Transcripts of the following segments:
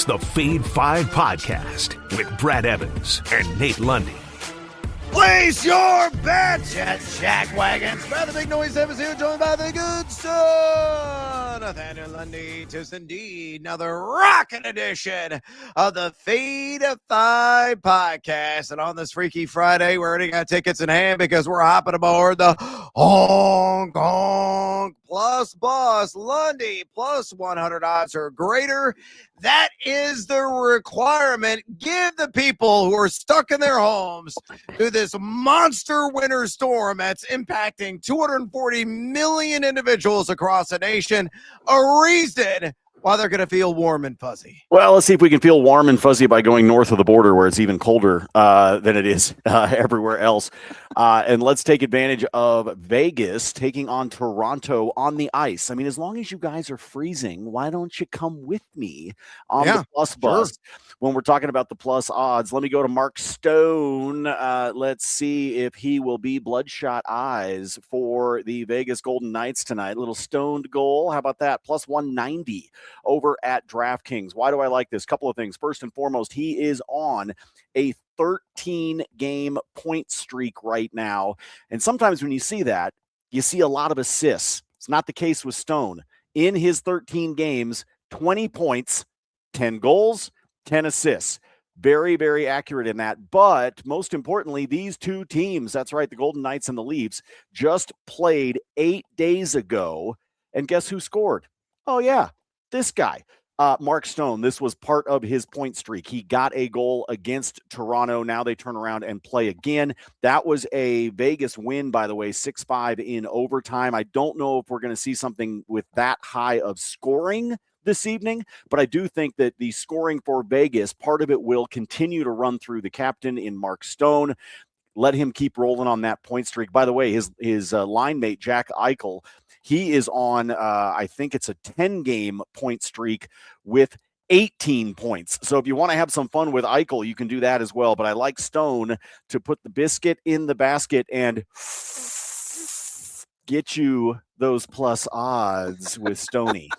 the Fade 5 podcast with Brad Evans and Nate Lundy. Place your bets at Jack Wagons. By the big noise, Evans here, joined by the good son, Nathaniel Lundy. 'Tis indeed another rockin' edition of the Fade 5 podcast. And on this Freaky Friday, we already got tickets in hand because we're hopping aboard the Hong Kong Plus Bus. Lundy plus 100 odds or greater. That is the requirement. Give the people who are stuck in their homes through this monster winter storm that's impacting 240 million individuals across the nation a reason why they're going to feel warm and fuzzy. Well, let's see if we can feel warm and fuzzy by going north of the border where it's even colder than it is everywhere else. And let's take advantage of Vegas taking on Toronto on the ice. I mean, as long as you guys are freezing, why don't you come with me on the Plus Bus? Sure. When we're talking about the plus odds, let me go to Mark Stone. Let's see if he will be bloodshot eyes for the Vegas Golden Knights tonight. A little stoned goal. How about that? Plus 190 over at DraftKings. Why do I like this? Couple of things. First and foremost, he is on a 13-game point streak right now. And sometimes when you see that, you see a lot of assists. It's not the case with Stone. In his 13 games, 20 points, 10 goals, 10 assists. Very, very accurate in that. But most importantly, these two teams, that's right, the Golden Knights and the Leafs, just played 8 days ago. And guess who scored? Oh, yeah, this guy. Mark Stone, this was part of his point streak. He got a goal against Toronto. Now they turn around and play again. That was a Vegas win, by the way, 6-5 in overtime. I don't know if we're going to see something with that high of scoring this evening, but I do think that the scoring for Vegas, part of it will continue to run through the captain in Mark Stone. Let him keep rolling on that point streak. By the way, his line mate, Jack Eichel, he is on, I think it's a 10-game point streak with 18 points. So if you want to have some fun with Eichel, you can do that as well. But I like Stone to put the biscuit in the basket and get you those plus odds with Stoney.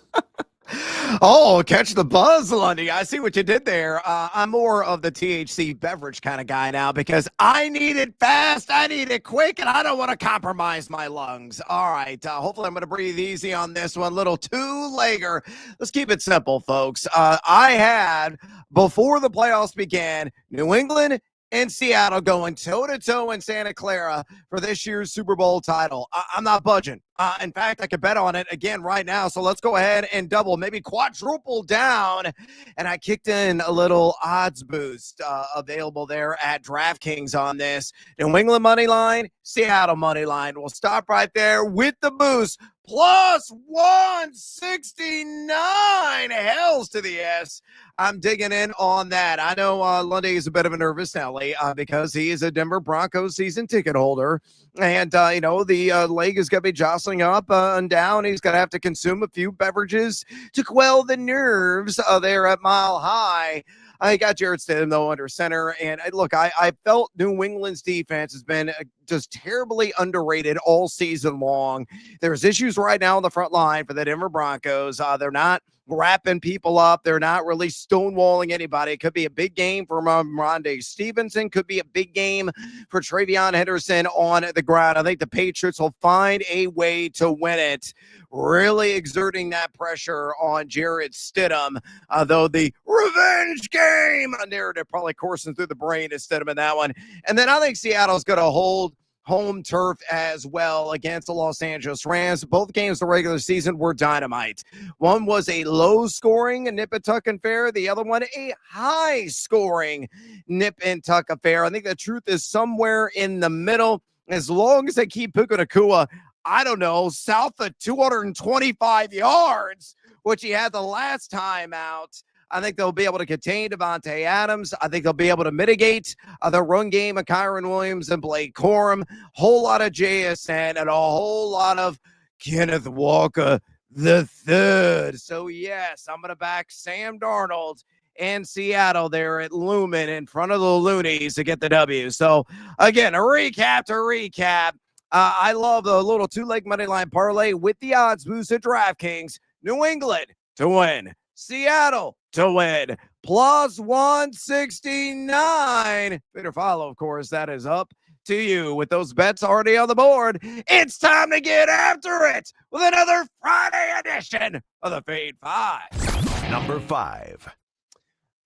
Oh, catch the buzz, Lundy. I see what you did there. I'm more of the THC beverage kind of guy now because I need it fast, I need it quick, and I don't want to compromise my lungs. All right, hopefully I'm going to breathe easy on this one. Little two-legger. Let's keep it simple, folks. I had, before the playoffs began, New England and Seattle going toe-to-toe in Santa Clara for this year's Super Bowl title. I'm not budging. In fact, I could bet on it again right now. So let's go ahead and double, maybe quadruple down. And I kicked in a little odds boost available there at DraftKings on this. New England money line, Seattle money line. We'll stop right there with the boost. Plus 169. Hells to the S. I'm digging in on that. I know Lundy is a bit of a nervous Nelly because he is a Denver Broncos season ticket holder. And, the leg is going to be jostling up and down. He's going to have to consume a few beverages to quell the nerves there at Mile High. I got Jarrett Stidham, though, under center. And, look, I felt New England's defense has been just terribly underrated all season long. There's issues right now on the front line for the Denver Broncos. They're not wrapping people up. They're not really stonewalling anybody. It could be a big game for Rhamondre Stevenson. Could be a big game for Travion Henderson on the ground. I think the Patriots will find a way to win it, really exerting that pressure on Jarrett Stidham, though the revenge game narrative probably coursing through the brain of Stidham in that one. And then I think Seattle's going to hold home turf as well against the Los Angeles Rams. Both games the regular season were dynamite. One was a low-scoring nip and tuck affair. The other one, a high-scoring nip and tuck affair. I think the truth is somewhere in the middle. As long as they keep Puka Nacua, I don't know, south of 225 yards, which he had the last time out, I think they'll be able to contain Devontae Adams. I think they'll be able to mitigate the run game of Kyron Williams and Blake Corum. Whole lot of JSN and a whole lot of Kenneth Walker the third. So, yes, I'm going to back Sam Darnold and Seattle there at Lumen in front of the Loonies to get the W. So, again, a recap to recap. I love the little two-leg money line parlay with the odds boost at DraftKings. New England to win. Seattle to win. plus 169. Better follow, of course. That is up to you. With those bets already on the board, it's time to get after it with another Friday edition of the Fade 5. Number 5.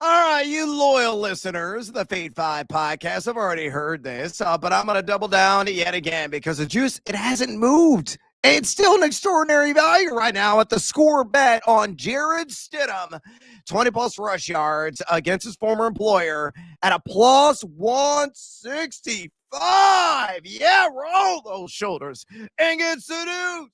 All right, you loyal listeners of the Fade 5 podcast have already heard this, but I'm going to double down yet again because the juice, it hasn't moved. It's still an extraordinary value right now at the score bet on Jarrett Stidham, 20-plus rush yards against his former employer at a plus 165. Yeah, roll those shoulders and get seduced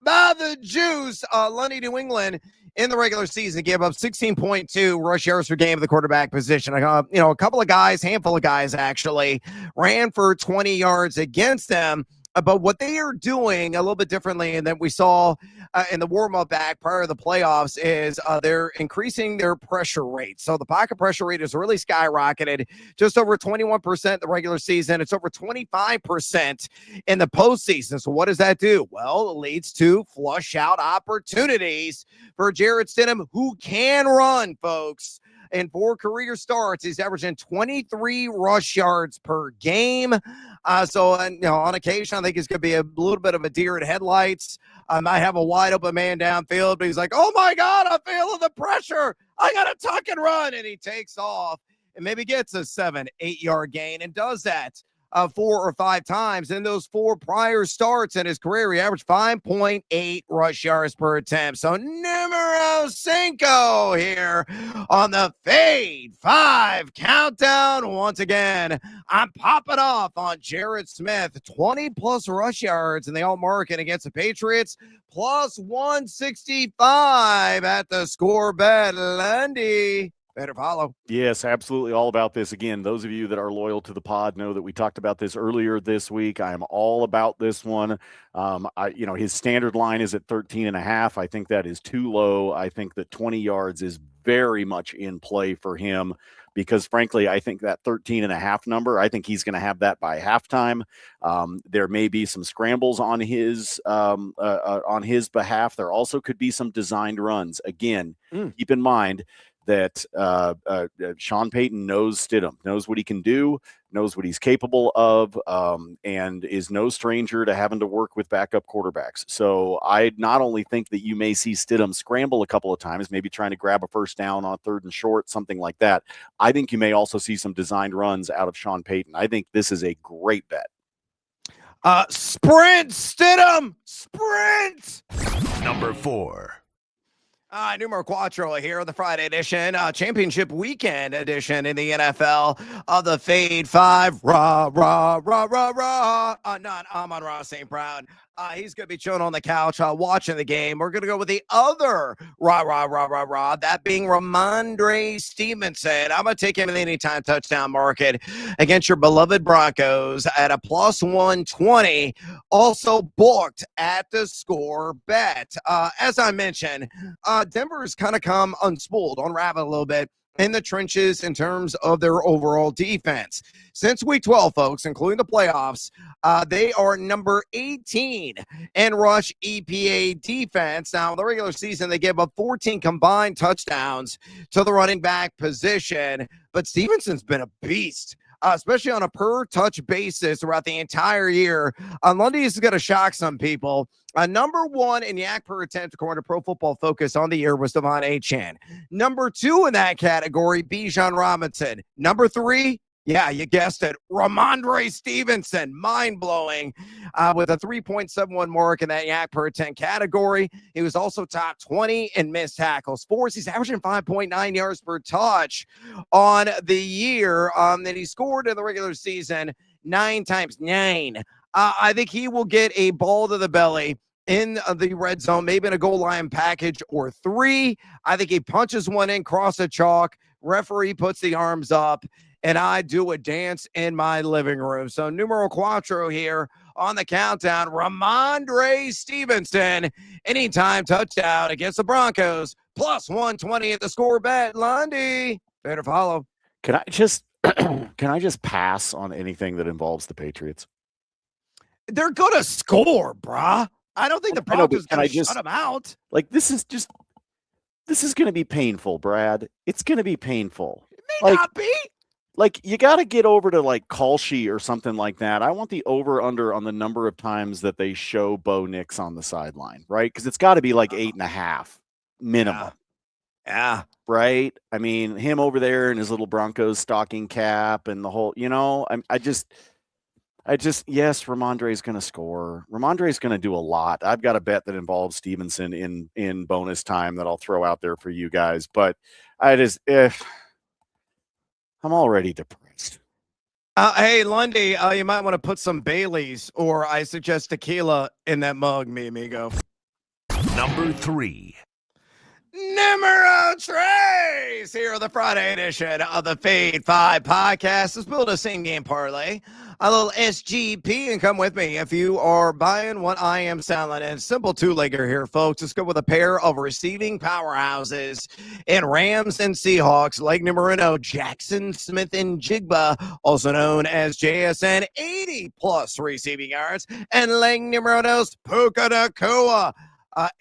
by the juice. Lundy, New England, in the regular season, gave up 16.2 rush yards per game of the quarterback position. A couple of guys, handful of guys actually, ran for 20 yards against them. But what they are doing a little bit differently and that we saw in the warm-up back prior to the playoffs is they're increasing their pressure rate. So the pocket pressure rate has really skyrocketed, just over 21% the regular season. It's over 25% in the postseason. So what does that do? Well, it leads to flush out opportunities for Jarrett Stidham, who can run, folks. In 4 career starts, he's averaging 23 rush yards per game. On occasion, I think he's going to be a little bit of a deer in headlights. I might have a wide open man downfield, but he's like, oh my God, I'm feeling the pressure. I got to tuck and run. And he takes off and maybe gets a 7-8 yard gain and does that 4 or 5 times. In those 4 prior starts in his career, he averaged 5.8 rush yards per attempt. So numero cinco here on the Fade 5 countdown. Once again, I'm popping off on Jarrett Smith, 20-plus rush yards in the all-market against the Patriots, plus 165 at the score bet. Lundy, better follow. Yes, absolutely. All about this. Again, those of you that are loyal to the pod know that we talked about this earlier this week. I am all about this one. His standard line is at 13.5. I think that is too low. I think that 20 yards is very much in play for him because, frankly, I think that 13.5 number, I think he's going to have that by halftime. There may be some scrambles on his behalf. There also could be some designed runs. Again, keep in mind that Sean Payton knows Stidham, knows what he can do, knows what he's capable of, and is no stranger to having to work with backup quarterbacks. So I not only think that you may see Stidham scramble a couple of times, maybe trying to grab a first down on 3rd and short, something like that. I think you may also see some designed runs out of Sean Payton. I think this is a great bet. Sprint, Stidham, sprint. Number 4. Numero Quattro here on the Friday edition, championship weekend edition in the NFL of the Fade 5. Not Amon-Ra St. Brown. He's going to be chilling on the couch watching the game. We're going to go with the other that being Rhamondre Stevenson. I'm going to take him in the anytime touchdown market against your beloved Broncos at a plus 120. Also booked at the score bet. As I mentioned, Denver's kind of come unspooled, unraveled a little bit in the trenches in terms of their overall defense. Since week 12, folks, including the playoffs, they are number 18 in rush EPA defense. Now, in the regular season, they gave up 14 combined touchdowns to the running back position, but Stevenson's been a beast. Especially on a per-touch basis throughout the entire year. Lundy is going to shock some people. Number 1 in yak per attempt, according to Pro Football Focus on the year, was Devon Achane. Number 2 in that category, Bijan Robinson. Number 3, yeah, you guessed it, Rhamondre Stevenson. Mind-blowing with a 3.71 mark in that yak per attempt category. He was also top 20 in missed tackles. Force, he's averaging 5.9 yards per touch on the year. That he scored in the regular season 9 times 9. I think he will get a ball to the belly in the red zone, maybe in a goal line package or 3. I think he punches one in, cross the chalk. Referee puts the arms up, and I do a dance in my living room. So numero quattro here on the countdown. Rhamondre Stevenson, anytime touchdown against the Broncos, plus 120 at the score bet. Lundy, better follow. Can I just pass on anything that involves the Patriots? They're going to score, brah. I don't think the Broncos are going to shut them out. Like, this is just This is going to be painful, Brad. It's going to be painful. It may not be. Like, you got to get over to like Kalshi or something like that. I want the over under on the number of times that they show Bo Nix on the sideline, right? Because it's got to be like 8.5 minimum. Yeah. Right. I mean, him over there in his little Broncos stocking cap and the whole, I just, yes, Rhamondre is going to score. Rhamondre is going to do a lot. I've got a bet that involves Stevenson in bonus time that I'll throw out there for you guys. But I'm already depressed. Hey, Lundy, you might want to put some Baileys, or I suggest tequila in that mug, mi amigo. Number 3. Numero Trace here on the Friday edition of the Fade 5 podcast. Let's build a same game parlay, a little SGP, and come with me if you are buying what I am selling. And simple two-legger here, folks. Let's go with a pair of receiving powerhouses in Rams and Seahawks. Leg numero uno, Jaxon Smith-Njigba, also known as JSN, 80-plus receiving yards. And leg numero dos, Puka Nacua,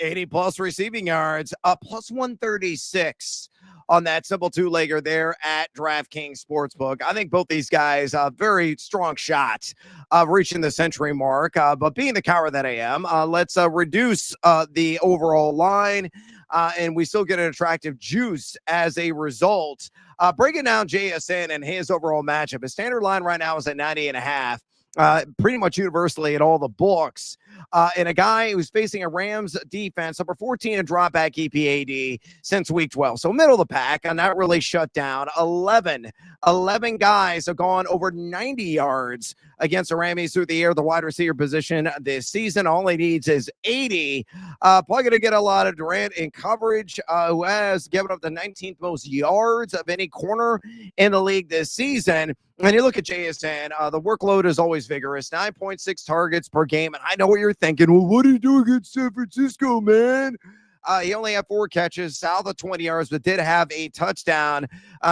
80-plus receiving yards, plus 136 on that simple two-legger there at DraftKings Sportsbook. I think both these guys, very strong shots of reaching the century mark. But being the coward that I am, let's reduce the overall line, and we still get an attractive juice as a result. Breaking down JSN and his overall matchup, his standard line right now is at 90.5. Pretty much universally at all the books. And a guy who's facing a Rams defense, number 14 in dropback EPAD since week 12. So middle of the pack, and not really shut down. 11 guys have gone over 90 yards against the Rams through the air, the wide receiver position this season. All he needs is 80. Probably going to get a lot of Durant in coverage, who has given up the 19th most yards of any corner in the league this season. When you look at JSN, the workload is always vigorous, 9.6 targets per game. And I know what you're thinking. Well, what do you do against San Francisco, man? He only had 4 catches, south of 20 yards, but did have a touchdown.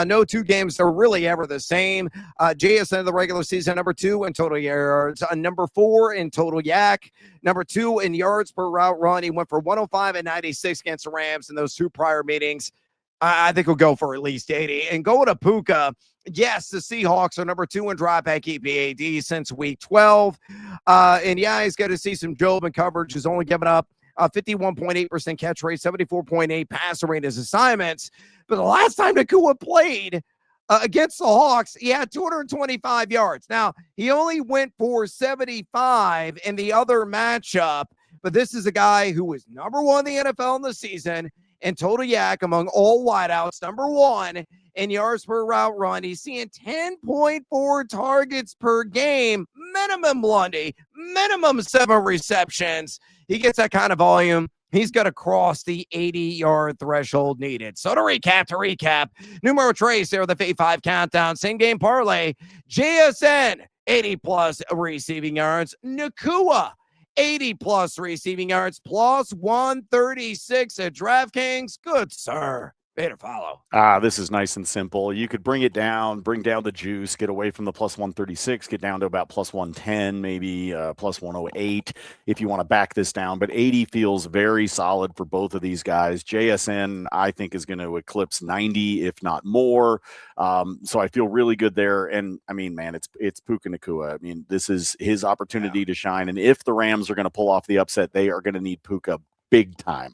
No two games are really ever the same. JSN in the regular season, number 2 in total yards, number 4 in total yak, number 2 in yards per route run. He went for 105 and 96 against the Rams in those 2 prior meetings. I think he'll go for at least 80. And going to Puka, yes, the Seahawks are number 2 in dropback EPAD since week 12. And yeah, he's got to see some Job in coverage. He's only given up 51.8% catch rate, 74.8 passer rate as assignments. But the last time Nacua played against the Hawks, he had 225 yards. Now, he only went for 75 in the other matchup, but this is a guy who was number 1 in the NFL in the season and total yak among all wideouts, number 1 in yards per route run. He's seeing 10.4 targets per game, minimum Lundy, minimum 7 receptions. He gets that kind of volume. He's going to cross the 80-yard threshold needed. So to recap, numero trace there, the Fade 5 countdown, same game parlay, JSN, 80-plus receiving yards, Nacua, 80-plus receiving yards, plus 136 at DraftKings. Good, sir. Way to follow. This is nice and simple. You could bring down the juice, get away from the plus 136, get down to about plus 110, maybe plus 108 if you want to back this down. But 80 feels very solid for both of these guys. JSN, I think, is going to eclipse 90, if not more. So I feel really good there. And I mean, man, it's Puka Nacua. I mean, this is his opportunity to shine. And if the Rams are going to pull off the upset, they are going to need Puka big time.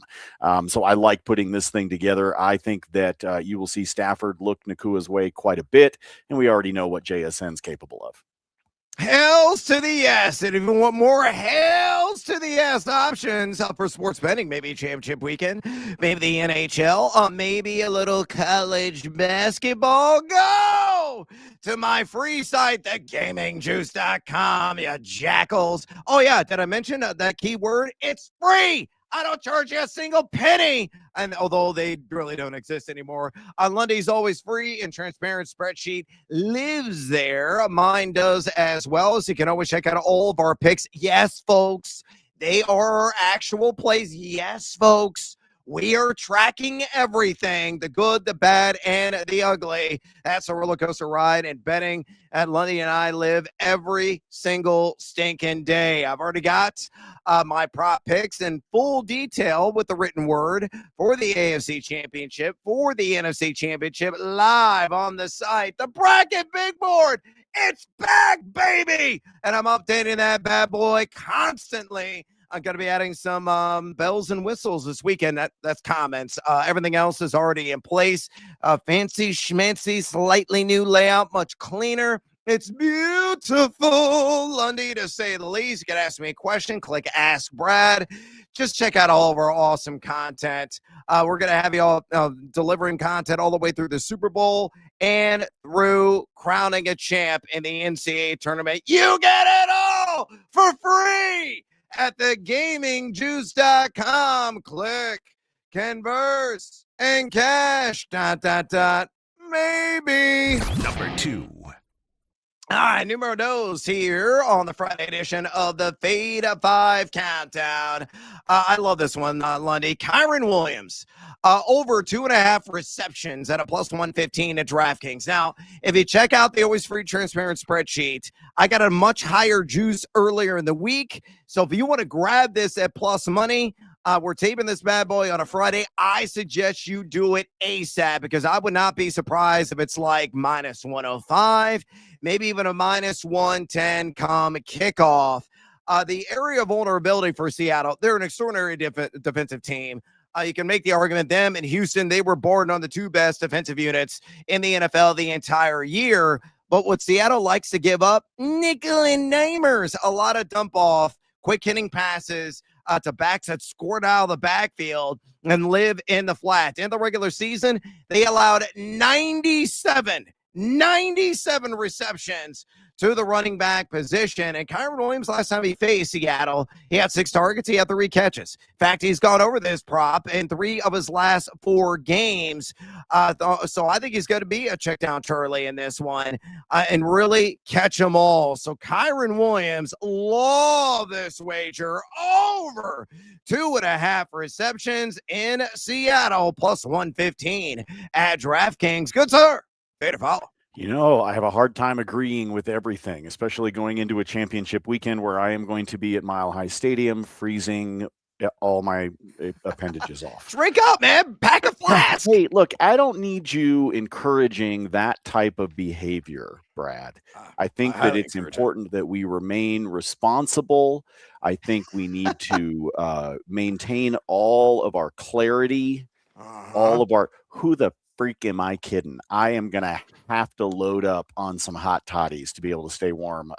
So I like putting this thing together. I think that you will see Stafford look Nakua's way quite a bit, and we already know what JSN's capable of. Hells to the yes. And if you want more hells to the yes options for sports betting, maybe championship weekend, maybe the NHL, maybe a little college basketball, go to my free site, thegamingjuice.com, you jackals. Oh, yeah. Did I mention that keyword? It's free. I don't charge you a single penny. And although they really don't exist anymore, Lundy's always free and transparent spreadsheet lives there. Mine does as well. So you can always check out all of our picks. Yes, folks, they are our actual plays. Yes, folks, We are tracking everything, the good, the bad, and the ugly. That's a roller coaster ride, and betting at Lundy and I live every single stinking day. I've already got my prop picks in full detail with the written word for the AFC Championship, for the NFC Championship, live on the site. The bracket big board, it's back, baby! And I'm updating that bad boy constantly. I'm going to be adding some bells and whistles this weekend. That's comments. Everything else is already in place. Fancy schmancy, slightly new layout, much cleaner. It's beautiful, Lundy, to say the least. You can ask me a question. Click Ask Brad. Just check out all of our awesome content. We're going to have you all delivering content all the way through the Super Bowl and through crowning a champ in the NCAA tournament. You get it all for free at thegamingjuice.com. Click, converse, and cash. ... Maybe. Number 2. All right, numero dos here on the Friday edition of the Fade 5 Countdown. I love this one, Lundy. Kyren Williams, over 2.5 receptions at a plus 115 at DraftKings. Now, if you check out the always free transparent spreadsheet, I got a much higher juice earlier in the week. So if you want to grab this at plus money, we're taping this bad boy on a Friday. I suggest you do it ASAP because I would not be surprised if it's like minus 105, maybe even a minus 110 come kickoff. The area of vulnerability for Seattle, they're an extraordinary defensive team. You can make the argument them and Houston, they were born on the 2 best defensive units in the NFL the entire year. But what Seattle likes to give up, nickel and dimers, a lot of dump off, quick hitting passes, to backs that scored out of the backfield and live in the flat. In the regular season, they allowed 97 receptions to the running back position. And Kyren Williams, last time he faced Seattle, he had 6 targets. He had 3 catches. In fact, he's gone over this prop in 3 of his last 4 games. So I think he's going to be a check down Charlie in this one and really catch them all. So Kyren Williams, love this wager over 2.5 receptions in Seattle, plus 115 at DraftKings. Good, sir. Pay to follow. You know, I have a hard time agreeing with everything, especially going into a championship weekend where I am going to be at Mile High Stadium, freezing all my appendages off. Drink up, man. Pack a flask. Hey, look, I don't need you encouraging that type of behavior, Brad. I think that it's important that we remain responsible. I think we need to maintain all of our clarity, all of our who the freak am I kidding? I am going to have to load up on some hot toddies to be able to stay warm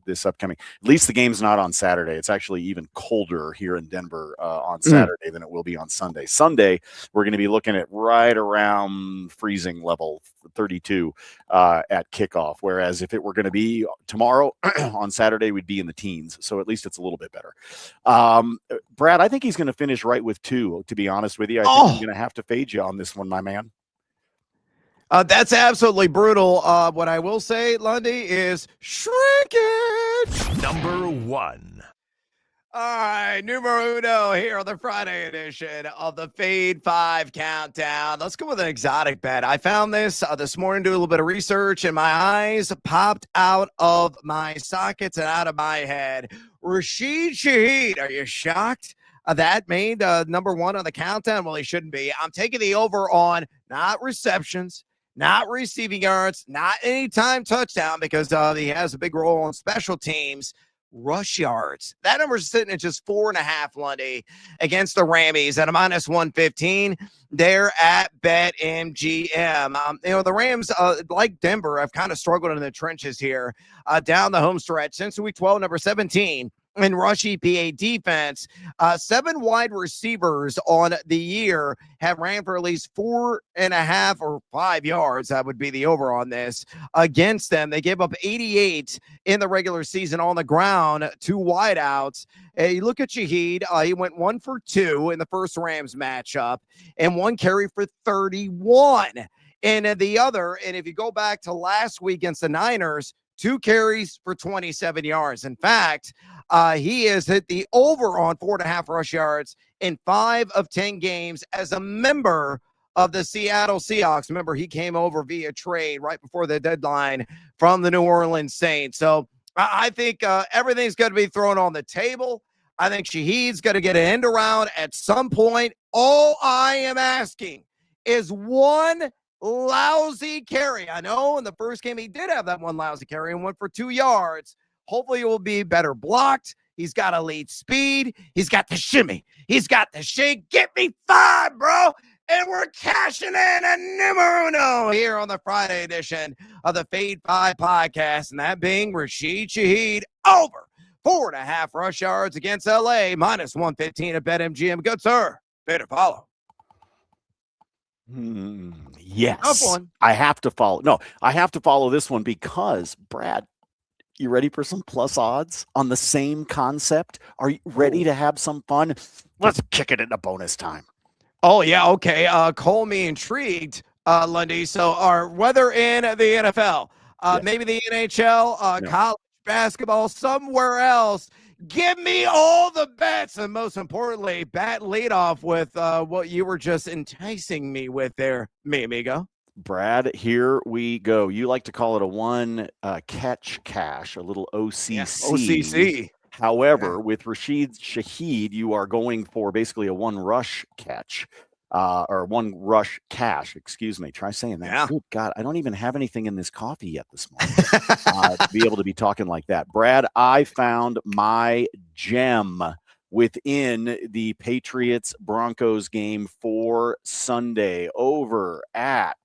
this upcoming. At least the game's not on Saturday. It's actually even colder here in Denver on Saturday than it will be on Sunday. Sunday, we're going to be looking at right around freezing level 32 at kickoff, whereas if it were going to be tomorrow on Saturday, we'd be in the teens. So at least it's a little bit better. Brad, I think he's going to finish right with 2, to be honest with you. I think I'm going to have to fade you on this one, my man. That's absolutely brutal. What I will say, Lundy, is shrinkage. Number 1. All right, numero uno here on the Friday edition of the Fade 5 Countdown. Let's go with an exotic bet. I found this morning, doing a little bit of research, and my eyes popped out of my sockets and out of my head. Rashid Shaheed, are you shocked? That made number 1 on the countdown. Well, he shouldn't be. I'm taking the over on not receptions, not receiving yards, not anytime touchdown, because he has a big role on special teams. Rush yards. That number's sitting at just 4.5, Lundy, against the Rammies at a minus 115. They're at BetMGM. The Rams, like Denver, have kind of struggled in the trenches here down the home stretch since week 12, number 17. In rush EPA defense, 7 wide receivers on the year have ran for at least 4.5 or 5 yards. That would be the over on this against them. They gave up 88 in the regular season on the ground, 2 wideouts. You look at Shaheed, he went 1 for 2 in the first Rams matchup and 1 carry for 31 in the other. And if you go back to last week against the Niners, 2 carries for 27 yards. In fact, he has hit the over on 4.5 rush yards in 5 of 10 games as a member of the Seattle Seahawks. Remember, he came over via trade right before the deadline from the New Orleans Saints. So I think everything's going to be thrown on the table. I think Shaheed's going to get an end around at some point. All I am asking is one lousy carry. I know in the first game he did have that one lousy carry and went for 2 yards. Hopefully it will be better blocked. He's got elite speed. He's got the shimmy. He's got the shake. Get me 5, bro. And we're cashing in a numero uno here on the Friday edition of the Fade 5 podcast. And that being Rashid Shaheed over 4.5 rush yards against LA, minus 115 at BetMGM. Good, sir. Pay to follow. Yes. Tough one. I have to follow. No, I have to follow this one because, Brad, you ready for some plus odds on the same concept? Are you ready to have some fun? Let's kick it into bonus time. Oh, yeah, okay. Call me intrigued, Lundy. So whether in the NFL, Yes. maybe the NHL, No. college basketball, somewhere else, give me all the bets. And most importantly, lead off with what you were just enticing me with there, mi amigo. Brad, here we go. You like to call it a one catch cash, a little OCC. Yes, OCC. However, with Rashid Shaheed, you are going for basically a one rush catch, or one rush cash. Excuse me. Try saying that. Yeah. Good God, I don't even have anything in this coffee yet this morning to be able to be talking like that. Brad, I found my gem within the Patriots Broncos game for Sunday over at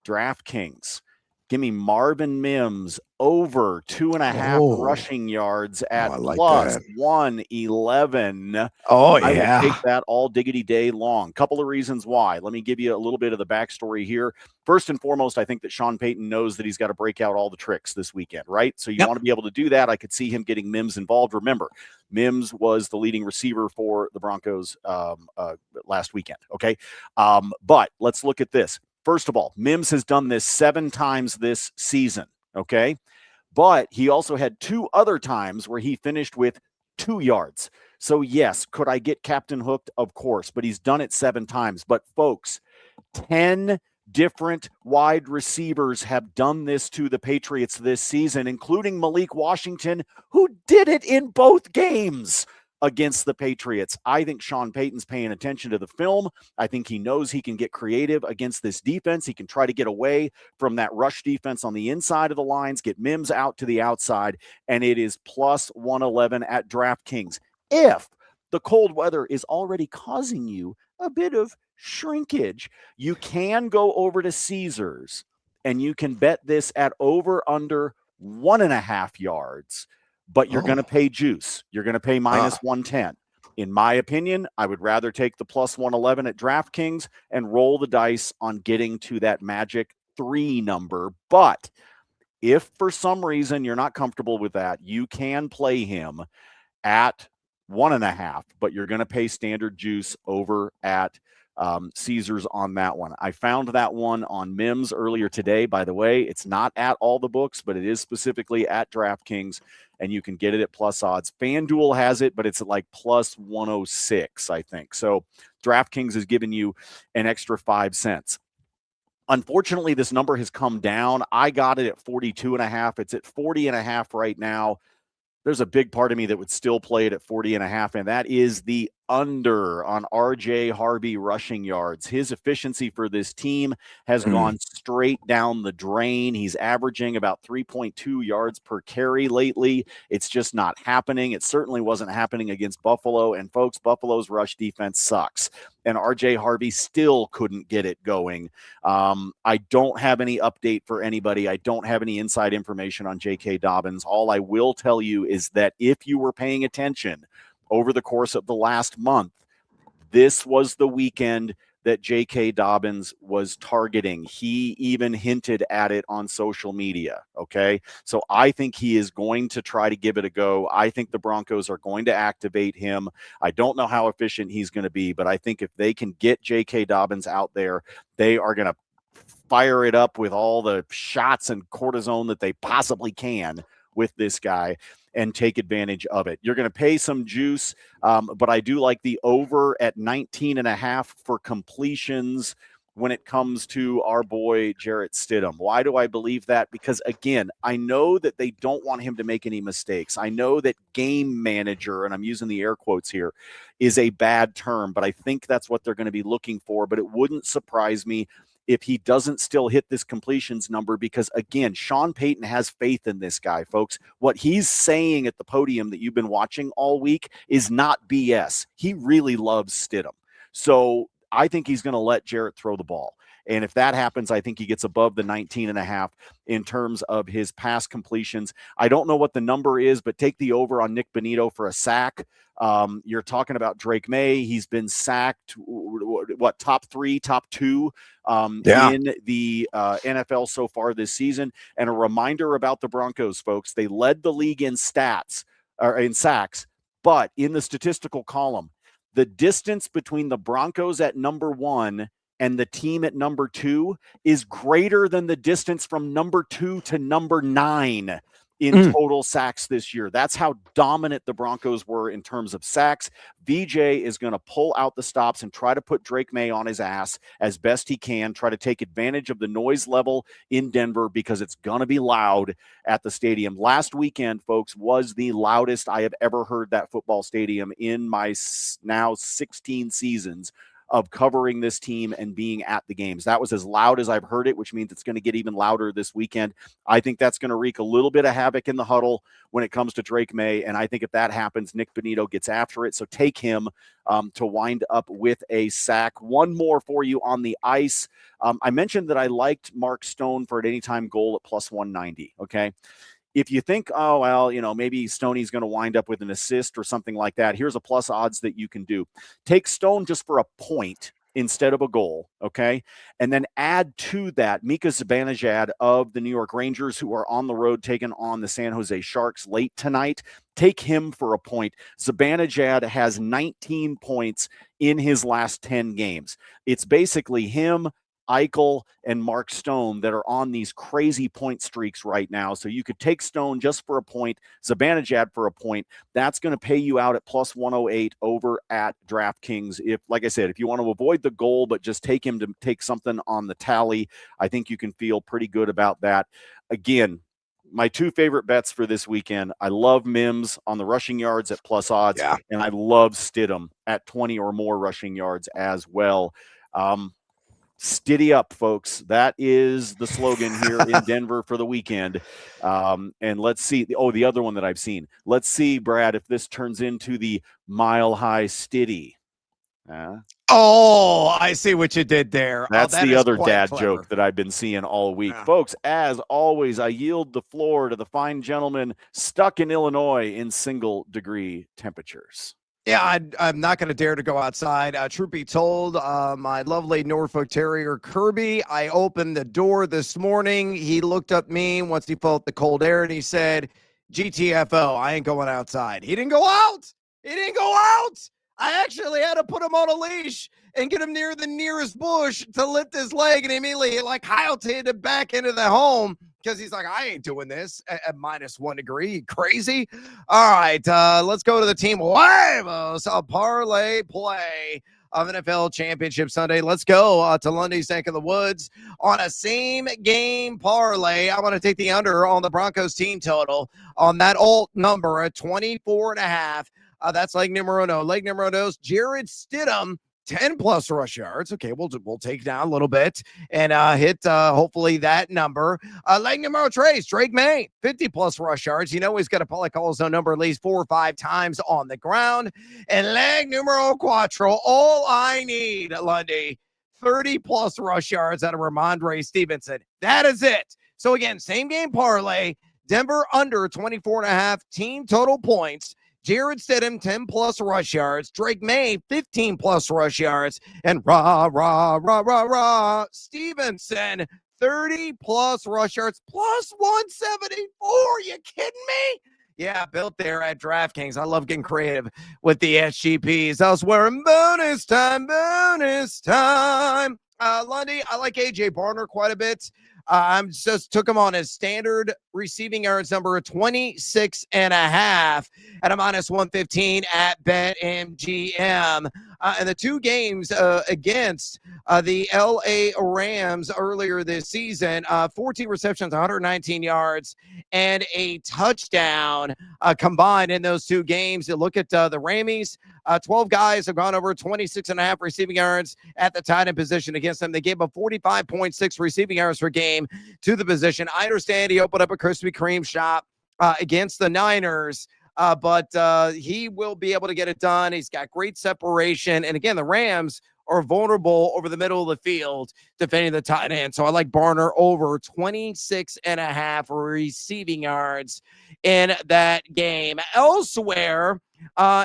DraftKings. Give me Marvin Mims over 2.5 rushing yards at plus 111. Oh, I yeah. will take that all diggity day long. Couple of reasons why. Let me give you a little bit of the backstory here. First and foremost, I think that Sean Payton knows that he's got to break out all the tricks this weekend, right? So you want to be able to do that. I could see him getting Mims involved. Remember, Mims was the leading receiver for the Broncos last weekend, okay? But let's look at this. First of all, Mims has done this 7 times this season, okay? But he also had 2 other times where he finished with 2 yards. So, yes, could I get Captain hooked? Of course, but he's done it 7 times. But, folks, 10 different wide receivers have done this to the Patriots this season, including Malik Washington, who did it in both games against the Patriots. I think Sean Payton's paying attention to the film. I think he knows he can get creative against this defense. He can try to get away from that rush defense on the inside of the lines, get Mims out to the outside, and it is plus 111 at DraftKings. If the cold weather is already causing you a bit of shrinkage, you can go over to Caesars and you can bet this at over under 1.5 yards. But you're going to pay juice. You're going to pay minus 110. In my opinion, I would rather take the plus 111 at DraftKings and roll the dice on getting to that magic 3 number. But if for some reason you're not comfortable with that, you can play him at 1.5, but you're going to pay standard juice over at Caesars on that one. I found that one on Mims earlier today. By the way, it's not at all the books, but it is specifically at DraftKings, and you can get it at plus odds. FanDuel has it, but it's at like plus 106, I think. So DraftKings is giving you an extra 5 cents. Unfortunately, this number has come down. I got it at 42.5. It's at 40.5 right now. There's a big part of me that would still play it at 40.5, and that is the under on RJ Harvey rushing yards. His efficiency for this team has gone straight down the drain. He's averaging about 3.2 yards per carry lately. It's just not happening. It certainly wasn't happening against Buffalo. And folks, Buffalo's rush defense sucks. And RJ Harvey still couldn't get it going. I don't have any update for anybody. I don't have any inside information on J.K. Dobbins. All I will tell you is that if you were paying attention over the course of the last month, this was the weekend that J.K. Dobbins was targeting. He even hinted at it on social media, okay? So I think he is going to try to give it a go. I think the Broncos are going to activate him. I don't know how efficient he's going to be, but I think if they can get J.K. Dobbins out there, they are going to fire it up with all the shots and cortisone that they possibly can with this guy and take advantage of it. You're going to pay some juice, but I do like the over at 19.5 for completions when it comes to our boy Jarrett Stidham. Why do I believe that? Because, again, I know that they don't want him to make any mistakes. I know that game manager, and I'm using the air quotes here, is a bad term, but I think that's what they're going to be looking for. But it wouldn't surprise me if he doesn't still hit this completions number because, again, Sean Payton has faith in this guy, folks. What he's saying at the podium that you've been watching all week is not BS. He really loves Stidham. So I think he's going to let Jarrett throw the ball. And if that happens, I think he gets above the 19.5 in terms of his pass completions. I don't know what the number is, but take the over on Nick Bonito for a sack. You're talking about Drake May. He's been sacked, top 3, top 2 in the NFL so far this season. And a reminder about the Broncos, folks. They led the league in sacks, but in the statistical column, the distance between the Broncos at number 1 and the team at number 2 is greater than the distance from number 2 to number 9 in total sacks this year. That's how dominant the Broncos were in terms of sacks. VJ is going to pull out the stops and try to put Drake May on his ass as best he can, try to take advantage of the noise level in Denver because it's going to be loud at the stadium. Last weekend, folks, was the loudest I have ever heard that football stadium in my now 16 seasons of covering this team and being at the games. That was as loud as I've heard it, which means it's going to get even louder this weekend. I think that's going to wreak a little bit of havoc in the huddle when it comes to Drake May, and I think if that happens, Nick Bonito gets after it, so take him to wind up with a sack. One more for you on the ice. I mentioned that I liked Mark Stone for an anytime goal at plus 190, okay? If you think, oh, well, maybe Stoney's going to wind up with an assist or something like that, here's a plus odds that you can do. Take Stone just for a point instead of a goal, okay? And then add to that Mika Zibanejad of the New York Rangers, who are on the road taking on the San Jose Sharks late tonight. Take him for a point. Zibanejad has 19 points in his last 10 games. It's basically him, Eichel, and Mark Stone that are on these crazy point streaks right now. So you could take Stone just for a point, Zibanejad for a point. That's going to pay you out at plus 108 over at DraftKings. If, like I said, if you want to avoid the goal, but just take him to take something on the tally, I think you can feel pretty good about that. Again, my 2 favorite bets for this weekend. I love Mims on the rushing yards at plus odds, and I love Stidham at 20 or more rushing yards as well. Stiddy up, folks. That is the slogan here in Denver for the weekend. And let's see. The other one that I've seen. Let's see, Brad, if this turns into the Mile High Stiddy. I see what you did there. That's that the other dad clever joke that I've been seeing all week. Folks, as always, I yield the floor to the fine gentleman stuck in Illinois in single-degree temperatures. Yeah, I'm not going to dare to go outside. Truth be told, my lovely Norfolk Terrier, Kirby, I opened the door this morning. He looked at me once he felt the cold air, and he said, GTFO, I ain't going outside. He didn't go out. I actually had to put him on a leash and get him near the nearest bush to lift his leg, and immediately hightailed it back into the home because he's like, I ain't doing this at minus 1 degree. Crazy. All right, let's go to the team Huevos, a parlay play of NFL Championship Sunday. Let's go to Lundy's neck of the woods on a same game parlay. I want to take the under on the Broncos team total on that alt number at 24.5. That's leg numero uno. Leg numero dos, Jarrett Stidham, 10-plus rush yards. Okay, we'll take down a little bit and hit hopefully that number. Leg numero tres, Drake May, 50-plus rush yards. He's got to probably call his own number at least 4 or 5 times on the ground. And leg numero cuatro, all I need, Lundy, 30-plus rush yards out of Rhamondre Stevenson. That is it. So again, same game parlay, Denver under 24.5 team total points. Jarrett Stidham, 10-plus rush yards. Drake May, 15-plus rush yards. And Stevenson, 30-plus rush yards, plus 174. You kidding me? Yeah, built there at DraftKings. I love getting creative with the SGPs. Elsewhere in bonus time. Lundy, I like AJ Barner quite a bit. I'm just took him on his standard receiving yards number of 26 and a half at a minus 115 at BetMGM. And the two games against the LA Rams earlier this season, 14 receptions, 119 yards, and a touchdown combined in those two games. You look at the Rammies, 12 guys have gone over 26 and a half receiving yards at the tight end position against them. They gave up 45.6 receiving yards per game to the position. I understand he opened up a Krispy Kreme shop against the Niners, but he will be able to get it done. He's got great separation. And again, the Rams are vulnerable over the middle of the field defending the tight end. So I like Barner over 26 and a half receiving yards in that game. Elsewhere,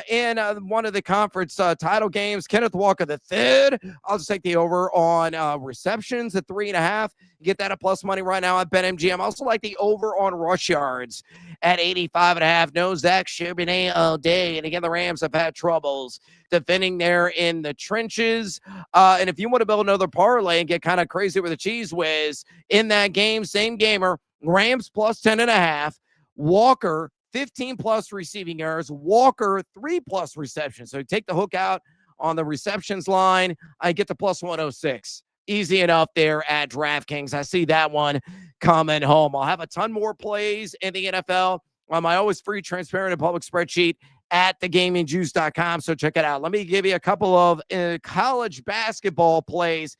in one of the conference title games, Kenneth Walker III. I'll just take the over on receptions at 3.5. Get that at plus money right now at BetMGM. I also like the over on rush yards at 85.5. No Zach Charbonnet all day. And again, the Rams have had troubles defending there in the trenches. And if you want to build another parlay and get kind of crazy with the cheese whiz in that game, same gamer, Rams plus 10.5. Walker 15 plus receiving yards, Walker 3 plus receptions. So take the hook out on the receptions line. I get the plus 106. Easy enough there at DraftKings. I see that one coming home. I'll have a ton more plays in the NFL on my always free, transparent, and public spreadsheet at thegamingjuice.com. So check it out. Let me give you a couple of college basketball plays.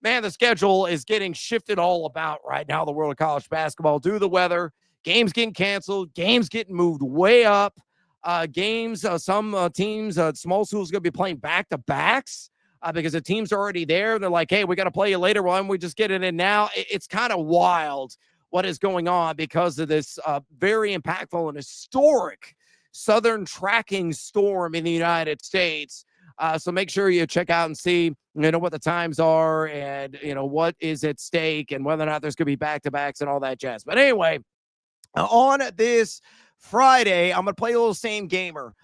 Man, the schedule is getting shifted all about right now, the world of college basketball, due to the weather. Games getting canceled, games getting moved way up. Some teams, small schools, going to be playing back-to-backs because the teams are already there. They're like, hey, we got to play you later. Why don't we just get it in now? It's kind of wild what is going on because of this very impactful and historic southern tracking storm in the United States. So make sure you check out and see, what the times are and, what is at stake and whether or not there's going to be back-to-backs and all that jazz. But anyway, on this Friday, I'm going to play a little same gamer.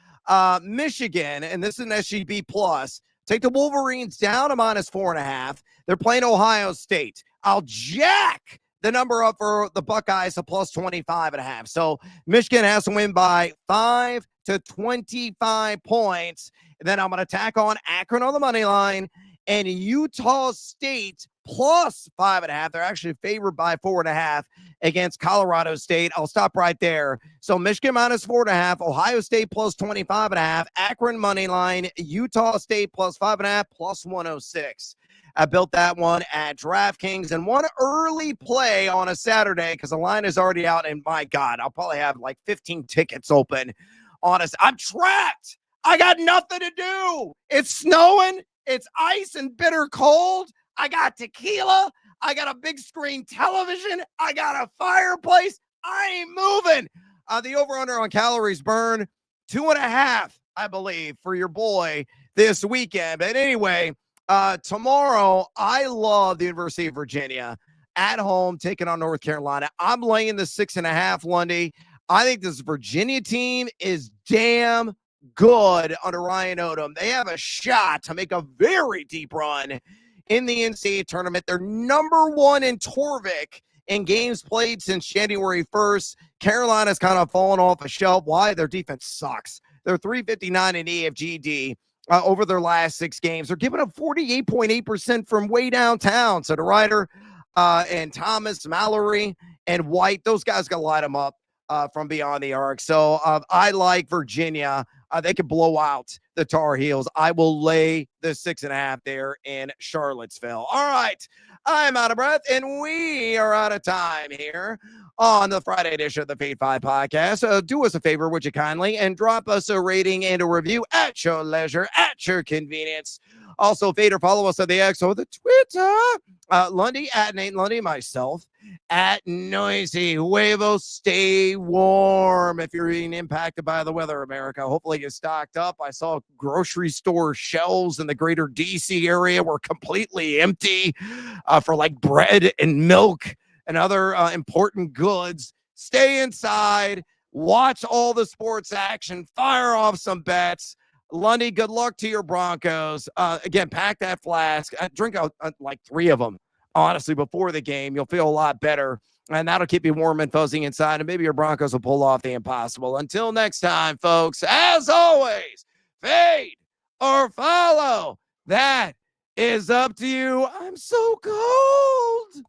Michigan, and this is an SGB plus. Take the Wolverines down to minus 4.5. They're playing Ohio State. I'll jack the number up for the Buckeyes to plus 25.5. So Michigan has to win by 5 to 25 points. And then I'm going to tack on Akron on the money line and Utah State plus 5.5. They're actually favored by 4.5 against Colorado State. I'll stop right there. So Michigan minus 4.5, Ohio State plus 25.5, Akron money line, Utah State plus 5.5, plus 106. I built that one at DraftKings, and one early play on a Saturday because the line is already out. And my God, I'll probably have like 15 tickets open on us. I'm trapped. I got nothing to do. It's snowing. It's ice and bitter cold. I got tequila. I got a big screen television. I got a fireplace. I ain't moving. The over-under on calories burn, 2.5, I believe, for your boy this weekend. But anyway, tomorrow, I love the University of Virginia at home taking on North Carolina. I'm laying the 6.5, Lundy. I think this Virginia team is damn good under Ryan Odom. They have a shot to make a very deep run in the NCAA tournament. They're number one in Torvik in games played since January 1st. Carolina's kind of fallen off a shelf. Why? Their defense sucks. They're 359 in EFGD over their last 6 games. They're giving up 48.8% from way downtown. So the Ryder and Thomas, Mallory, and White, those guys got to light them up from beyond the arc. So I like Virginia. They could blow out the Tar Heels. I will lay the 6.5 there in Charlottesville. All right. I'm out of breath, and we are out of time here on the Friday edition of the Fade 5 podcast. Do us a favor, would you kindly, and drop us a rating and a review at your leisure, at your convenience. Also, Fade or follow us on the X or the Twitter. Lundy at Nate Lundy, myself at Noisy Huevo. Stay warm if you're being impacted by the weather, America. Hopefully you're stocked up. I saw grocery store shelves in the greater DC area were completely empty for like bread and milk and other important goods. Stay inside, watch all the sports action, fire off some bets. Lundy, good luck to your Broncos. Again, pack that flask. Drink like 3 of them, honestly, before the game. You'll feel a lot better, and that'll keep you warm and fuzzy inside, and maybe your Broncos will pull off the impossible. Until next time, folks, as always, fade or follow. That is up to you. I'm so cold.